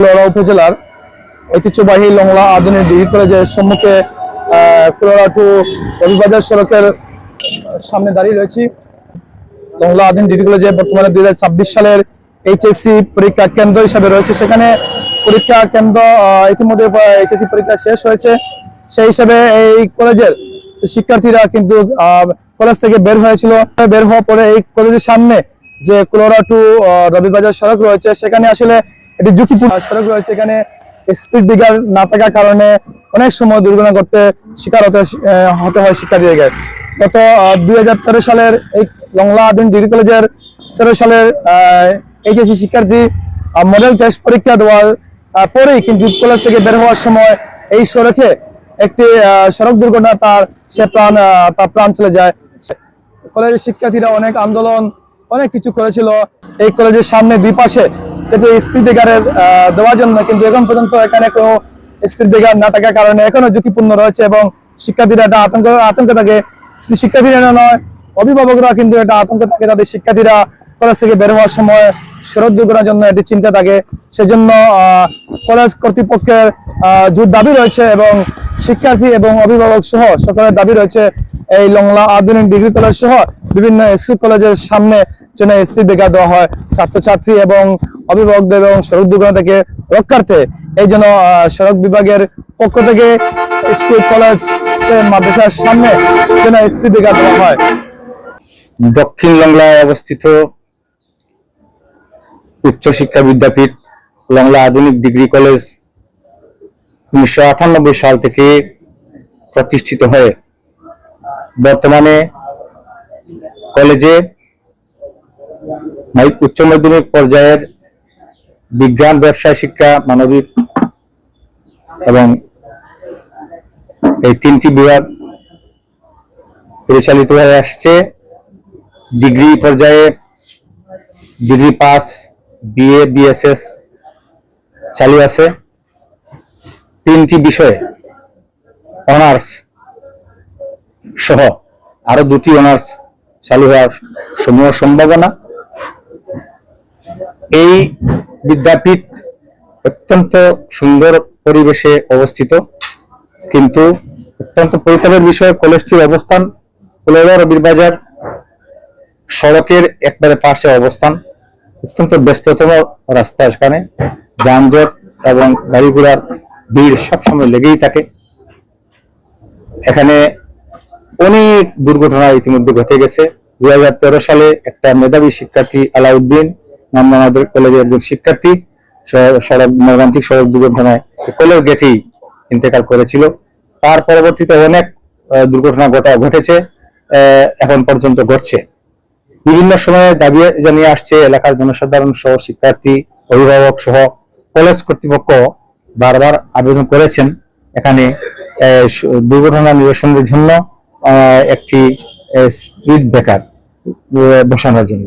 উপজেলার ঐতিহ্যবাহী লংলা আধুনিক ডিগ্রি কলেজের সম্মুখে কুলাউড়া টু রবিবাজার সড়কের সামনে দাঁড়িয়ে রয়েছি। লংলা আধুনিক ডিগ্রি কলেজে বর্তমানে 2026 সালের এইচএসসি পরীক্ষা কেন্দ্র হিসাবে রয়েছে। সেখানে পরীক্ষা কেন্দ্র ইতিমধ্যে এইচএসসি পরীক্ষা শেষ হয়েছে। সেই হিসাবে এই কলেজের শিক্ষার্থীরা কিন্তু কলেজ থেকে বের হয়েছিল। বের হওয়ার পরে এই কলেজের সামনে যে কুলাউড়া টু রবিবাজার সড়ক রয়েছে, সেখানে আসলে এটি ঝুঁকিপূর্ণ সড়ক রয়েছে। এখানে স্পিড ব্রেকার না থাকার কারণে অনেক সময় দুর্ঘটনা করতে শিকার হতে হয় শিক্ষার্থীদেরকে। গত 2013 সালের এই লংলা আধুনিক ডিগ্রি কলেজের 13 সালের এইচএসসি শিক্ষার্থী মডেল টেস্ট পরীক্ষা দেওয়ার পরেই কিন্তু কলেজ থেকে বের হওয়ার সময় এই সড়কে একটি সড়ক দুর্ঘটনা তার প্রাণ চলে যায়। কলেজের শিক্ষার্থীরা অনেক আন্দোলন অনেক কিছু করেছিল এই কলেজের সামনে দুই পাশে যেটি স্পিড ব্রেকারের দেওয়ার জন্য, কিন্তু এখন পর্যন্ত এখানে কোনো স্পিড ব্রেকার না থাকার কারণে এখনো ঝুঁকিপূর্ণ রয়েছে এবং শিক্ষার্থীরা একটা আতঙ্ক থাকে। শুধু শিক্ষার্থীরা নয়, অভিভাবকরা কিন্তু একটা আতঙ্ক থাকে। তাদের শিক্ষার্থীরা কলেজ থেকে বের হওয়ার সময় সড়ক দুর্ঘটনার জন্য এটি চিন্তা থাকে। সেজন্য কলেজ কর্তৃপক্ষের জোর দাবি রয়েছে এবং শিক্ষার্থী এবং অভিভাবক সহ সকলের দাবি রয়েছে এই লংলা আধুনিক ডিগ্রি কলেজ সহ বিভিন্ন স্কুল কলেজের সামনে যেন স্পিড ব্রেকার দেওয়া হয় ছাত্রছাত্রী এবং অভিভাবকদের এবং সড়ক দুর্ঘটনা থেকে রক্ষার্থে। এই জন্য সড়ক বিভাগের পক্ষ থেকে স্কুল কলেজ মাদ্রাসার সামনে যেন স্পিড ব্রেকার দেওয়া হয়। দক্ষিণ লংলায় অবস্থিত উচ্চশিক্ষা বিদ্যাপীঠ লংলা আধুনিক ডিগ্রি কলেজ 1998 সাল থেকে প্রতিষ্ঠিত হয়ে বর্তমানে কলেজে উচ্চ মাধ্যমিক পর্যায়ের বিজ্ঞান, ব্যবসায় শিক্ষা, মানবিক এবং এই 3টি বিভাগ পরিচালিত হয়ে আসছে। ডিগ্রি পর্যায়ে ডিগ্রি পাস, বিএ, বিএসএস চালু আছে। 3টি বিষয়ে অনার্স সহ আরো 2টি অনার্স চালু হওয়ার সমূহ সম্ভাবনা। এই বিদ্যাপীঠ অত্যন্ত সুন্দর পরিবেশে অবস্থিত, কিন্তু অত্যন্ত পরিতাপের বিষয় কলেজটির অবস্থান কুলাউড়া রবিবাজার সড়কের একবারে পাশে অবস্থান। অত্যন্ত ব্যস্ততম রাস্তা, সেখানে যানজট এবং গাড়ি ঘোড়ার ভিড় সবসময় লেগেই থাকে। এখানে অনেক দুর্ঘটনা ইতিমধ্যে ঘটে গেছে। 2013 সালে একটা মেধাবী শিক্ষার্থী আলাউদ্দিন নাম আমাদের কলেজের একজন শিক্ষার্থী মর্মান্তিক সড়ক দুর্ঘটনায় কলেজ গেটেই ইন্তেকাল করেছিল। তার পরবর্তীতে অনেক দুর্ঘটনা ঘটেছে, এখন পর্যন্ত ঘটছে। বিভিন্ন সময়ে দাবি জানিয়ে আসছে এলাকার জনসাধারণ সহ শিক্ষার্থী, অভিভাবক সহ কলেজ কর্তৃপক্ষ বারবার আবেদন করেছেন এখানে দুর্ঘটনা নিরসনের জন্য একটি স্পিড ব্রেকার বসানোর জন্য।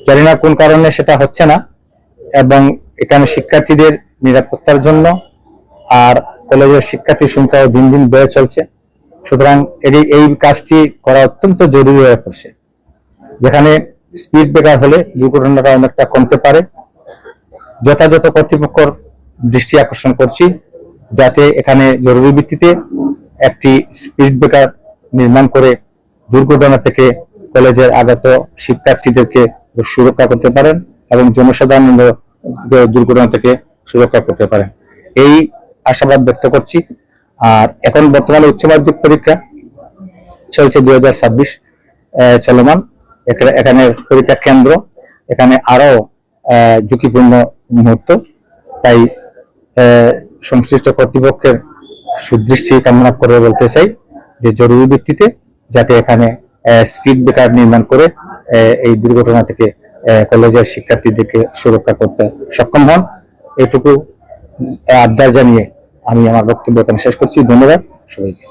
জানি না কোন কারণে সেটা হচ্ছে না, এবং এখানে শিক্ষার্থীদের নিরাপত্তার জন্য আর কলেজের শিক্ষার্থীর সংখ্যাও দিন দিন বেড়ে চলছে। সুতরাং এই কাজটি করা অত্যন্ত জরুরি হয়ে পড়ছে। যেখানে স্পিড ব্রেকার হলে দুর্ঘটনাটা অনেকটা কমতে পারে। যথাযথ কর্তৃপক্ষের দৃষ্টি আকর্ষণ করছি যাতে এখানে জরুরি ভিত্তিতে একটি স্পিড ব্রেকার নির্মাণ করে দুর্ঘটনা থেকে কলেজের আগত শিক্ষার্থীদেরকে সুরক্ষা করতে পারেন এবং জনসাধারণ দুর্ঘটনা থেকে সুরক্ষা করতে পারেন, এই আশাবাদ ব্যক্ত করছি। আর এখন বর্তমানে উচ্চ মাধ্যমিক পরীক্ষা চলছে 2026 চলমান। এখানে পরীক্ষা কেন্দ্র, এখানে আরো ঝুঁকিপূর্ণ মুহূর্ত। তাই সংশ্লিষ্ট কর্তৃপক্ষের সুদৃষ্টি কামনা করে বলতে চাই যে জরুরি ভিত্তিতে যাতে এখানে স্পিড ব্রেকার নির্মাণ করে এই দুর্ঘটনা থেকে কলেজের শিক্ষার্থীদেরকে সুরক্ষা করতে সক্ষম হন, এটুকু আবদার জানিয়ে আমি আমার বক্তব্য এখানে শেষ করছি। ধন্যবাদ সবাইকে।